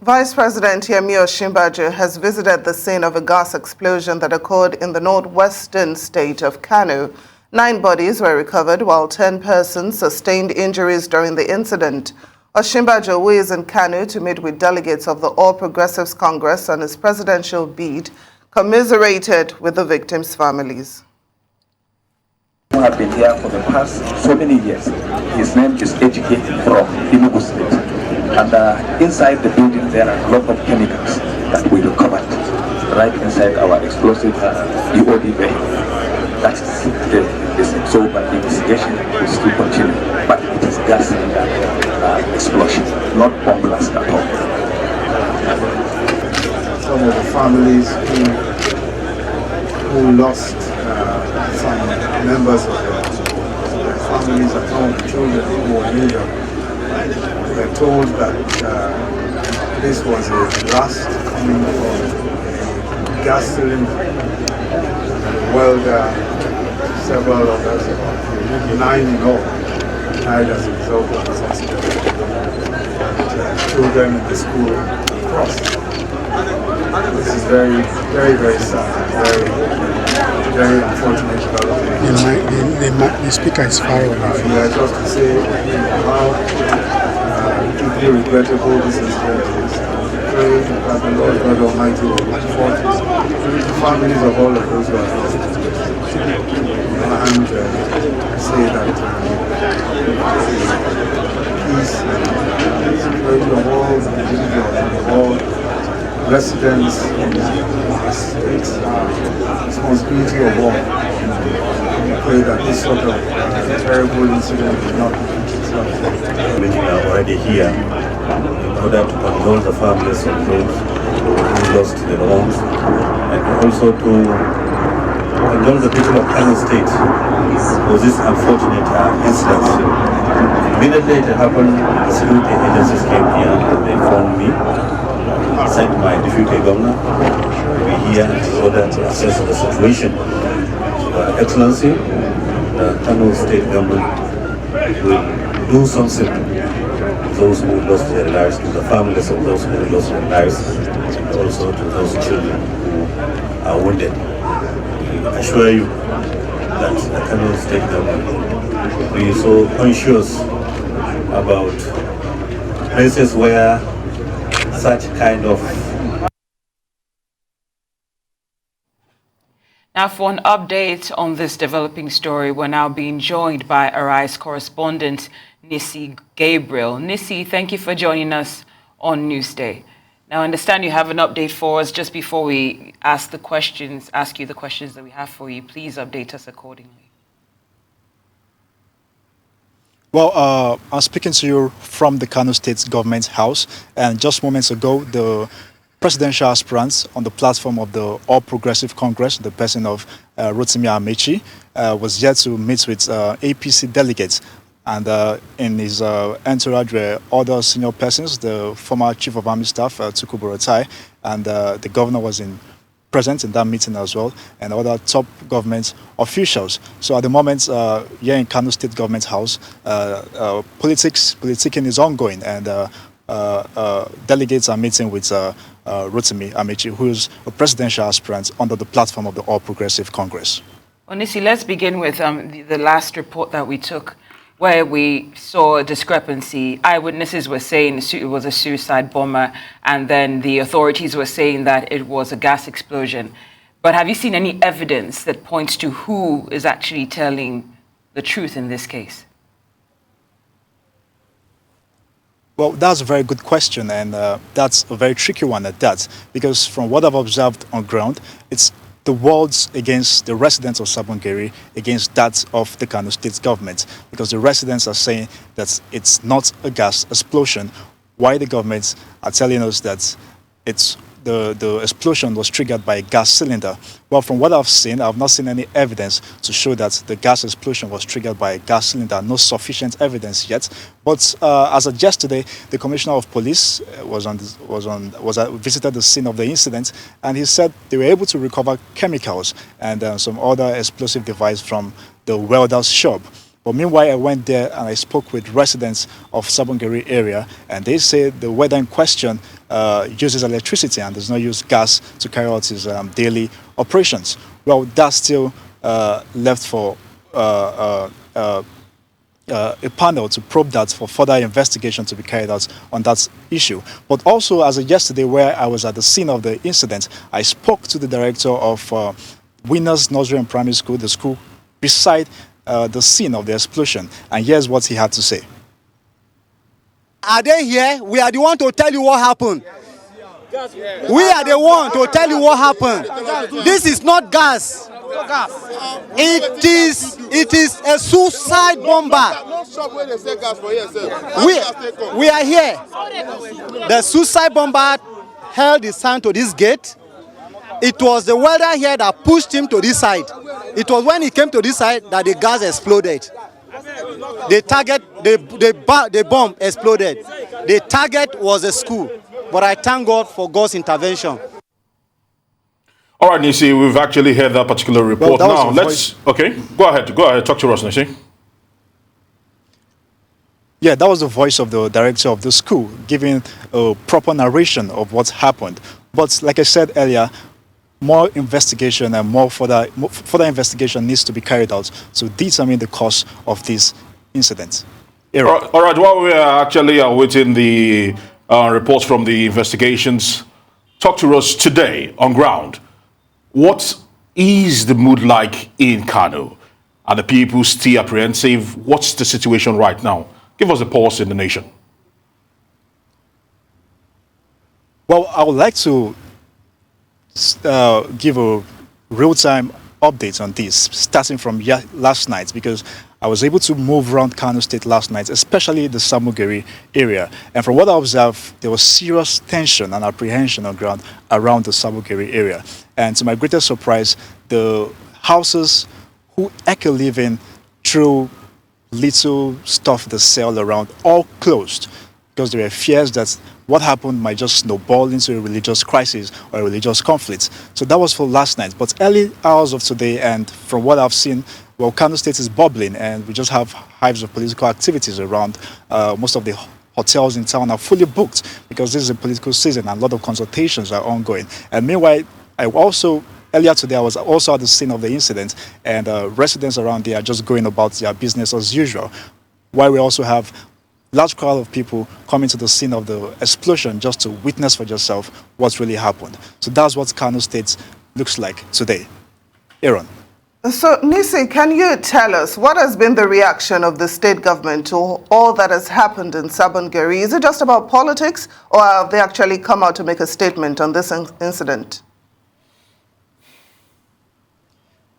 Vice President Yemi Osinbajo has visited the scene of a gas explosion that occurred in the northwestern state of Kano. 9 bodies were recovered, while 10 persons sustained injuries during the incident. Osinbajo, who is in Kano to meet with delegates of the All Progressives Congress on his presidential bid, commiserated with the victims' families. Who have been here for the past so many years. His name is Ejike from Enugu State. And inside the building there are a lot of chemicals that we recovered right inside our explosive EOD vehicle. That is the so but the investigation will still continue. But it is gas cylinder explosion, not bomb blast at all. Some of the families who lost some members of their families and some of the children who were injured. We were told that this was a blast coming from a gas cylinder. Welder, several others, 9 in all, died as a result of this accident. Children in the school crossed. This is very, very, very sad, very unfortunate development. The speaker is far away. Yeah, just to say how deeply regrettable this incident is. Pray that the Lord God Almighty will comfort the families of all of those who are lost. And say that peace and security of all individuals and all residents in the state's responsibility of all. We pray that this sort of terrible incident will not repeat itself. Many are already here in order to condole the families of those who lost their homes, and also to condole the people of Kano State for this unfortunate incident. Immediately it happened, the security agencies came here and they informed me. I sent my deputy governor to be here in order to assess the situation. Excellency, the Kano State government will do something to those who lost their lives, to the families of those who lost their lives, and also to those children who are wounded. I assure you that the Kano State government will be so conscious about places where such kind of. Now, for an update on this developing story, we're now being joined by Arise correspondent Nisi Gabriel. Nisi, thank you for joining us on Newsday. Now, I understand you have an update for us. Just before we ask you the questions that we have for you, please update us accordingly. Well, I'm speaking to you from the Kano State Government House, and just moments ago, the presidential aspirant on the platform of the All Progressive Congress, the person of Rotimi Amechi, was here to meet with APC delegates. And in his entourage were other senior persons, the former Chief of Army Staff, Tuku Buratai, and the governor was present in that meeting as well, and other top government officials. So at the moment, here in Kano State Government House, politicking is ongoing, and delegates are meeting with Rotimi Amechi, who is a presidential aspirant under the platform of the All Progressive Congress. Onisi, let's begin with the last report that we took, where we saw a discrepancy. Eyewitnesses were saying it was a suicide bomber, and then the authorities were saying that it was a gas explosion. But have you seen any evidence that points to who is actually telling the truth in this case? Well, that's a very good question, and that's a very tricky one at that, because from what I've observed on ground, it's the words against the residents of Sabongeri against that of the Kano State government, because the residents are saying that it's not a gas explosion, while the government are telling us that it's the explosion was triggered by a gas cylinder. Well, from what I've seen, I've not seen any evidence to show that the gas explosion was triggered by a gas cylinder. No sufficient evidence yet. But as of yesterday, the Commissioner of Police visited the scene of the incident, and he said they were able to recover chemicals and some other explosive device from the welder's shop. But meanwhile, I went there and I spoke with residents of Sabongeri area, and they say the weather in question uses electricity and does not use gas to carry out its daily operations. Well, that's still left for a panel to probe that for further investigation to be carried out on that issue. But also, as of yesterday, where I was at the scene of the incident, I spoke to the director of Winners Nursery and Primary School, the school beside the scene of the explosion, and here's what he had to say. Are they here? We are the one to tell you what happened. We are the one to tell you what happened. This is not gas. It is a suicide bomber. We are here. The suicide bomber held his hand to this gate. It was the welder here that pushed him to this side. It was when he came to this side that the gas exploded. The bomb exploded. The target was a school. But I thank God for God's intervention. All right, Nisi, we've actually heard that particular report. Well, now, okay, go ahead, talk to us, Nisi. Yeah, that was the voice of the director of the school, giving a proper narration of what happened. But like I said earlier, more investigation and further investigation needs to be carried out to determine the cause of this incident. All right, while we are actually awaiting the reports from the investigations, talk to us today on ground. What is the mood like in Kano? Are the people still apprehensive? What's the situation right now? Give us a pulse in the nation. Well, I would like to give a real-time update on this, starting from last night, because I was able to move around Kano State last night, especially the Samugeri area. And from what I observed, there was serious tension and apprehension on ground around the Samugeri area. And to my greatest surprise, the houses who actually live in through little stuff they sell around all closed, because there were fears that what happened might just snowball into a religious crisis or a religious conflict. So that was for last night. But early hours of today, and from what I've seen, well, Kano State is bubbling, and we just have hives of political activities around. Most of the hotels in town are fully booked because this is a political season and a lot of consultations are ongoing. And meanwhile, earlier today, I was also at the scene of the incident, and residents around there are just going about their business as usual. While we also have large crowd of people coming to the scene of the explosion just to witness for yourself what really happened. So that's what Kano State looks like today. Aaron. So, Nisi, can you tell us what has been the reaction of the state government to all that has happened in Sabongeri? Is it just about politics, or have they actually come out to make a statement on this incident?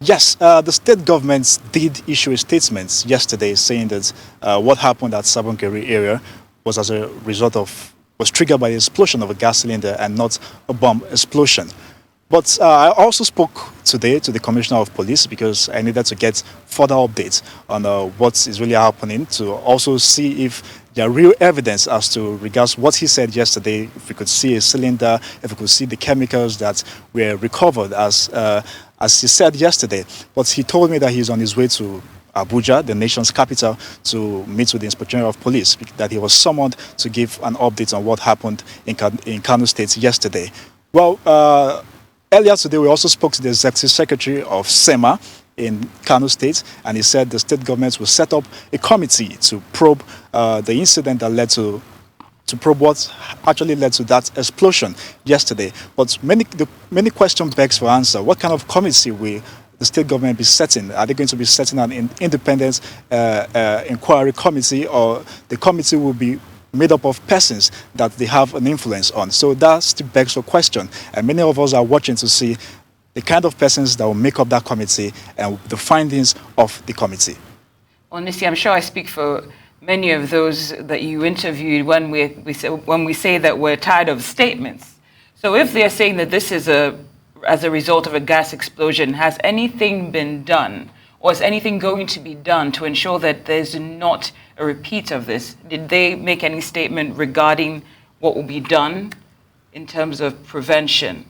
Yes, the state government did issue a statement yesterday saying that what happened at Sabongeri area was was triggered by the explosion of a gas cylinder and not a bomb explosion. But I also spoke today to the Commissioner of Police because I needed to get further updates on what is really happening, to also see if there are real evidence as to regards what he said yesterday, if we could see a cylinder, if we could see the chemicals that were recovered as he said yesterday. But he told me that he's on his way to Abuja, the nation's capital, to meet with the Inspector General of Police, that he was summoned to give an update on what happened in Kano State yesterday. Well, earlier today, we also spoke to the Executive Secretary of SEMA in Kano State, and he said the state government will set up a committee to probe the incident that led to probe what actually led to that explosion yesterday. But many questions begs for answer. What kind of committee will the state government be setting? Are they going to be setting an independent inquiry committee, or the committee will be made up of persons that they have an influence on? So that still begs for question. And many of us are watching to see the kind of persons that will make up that committee and the findings of the committee. Honestly, I'm sure I speak for many of those that you interviewed when we say that we're tired of statements. So if they're saying that this is as a result of a gas explosion, has anything been done, or is anything going to be done to ensure that there's not a repeat of this? Did they make any statement regarding what will be done in terms of prevention?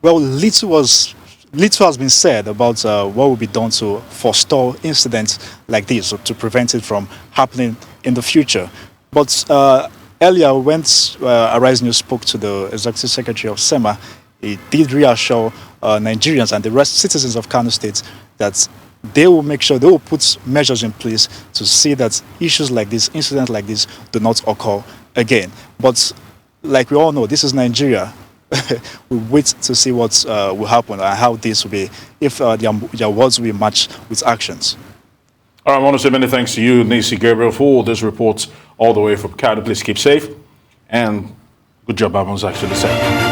Well, little was little has been said about what will be done to forestall incidents like this or to prevent it from happening in the future. But earlier, when Arise News spoke to the Executive Secretary of SEMA, he did reassure Nigerians and the rest citizens of Kano State that they will make sure they will put measures in place to see that issues like this, incidents like this, do not occur again. But like we all know, this is Nigeria. We wait to see what will happen and how this will be, if their words will be matched with actions. All right, I want to say many thanks to you, Nisi Gabriel, for this report all the way from Kano. Please keep safe, and good job, I was actually saying.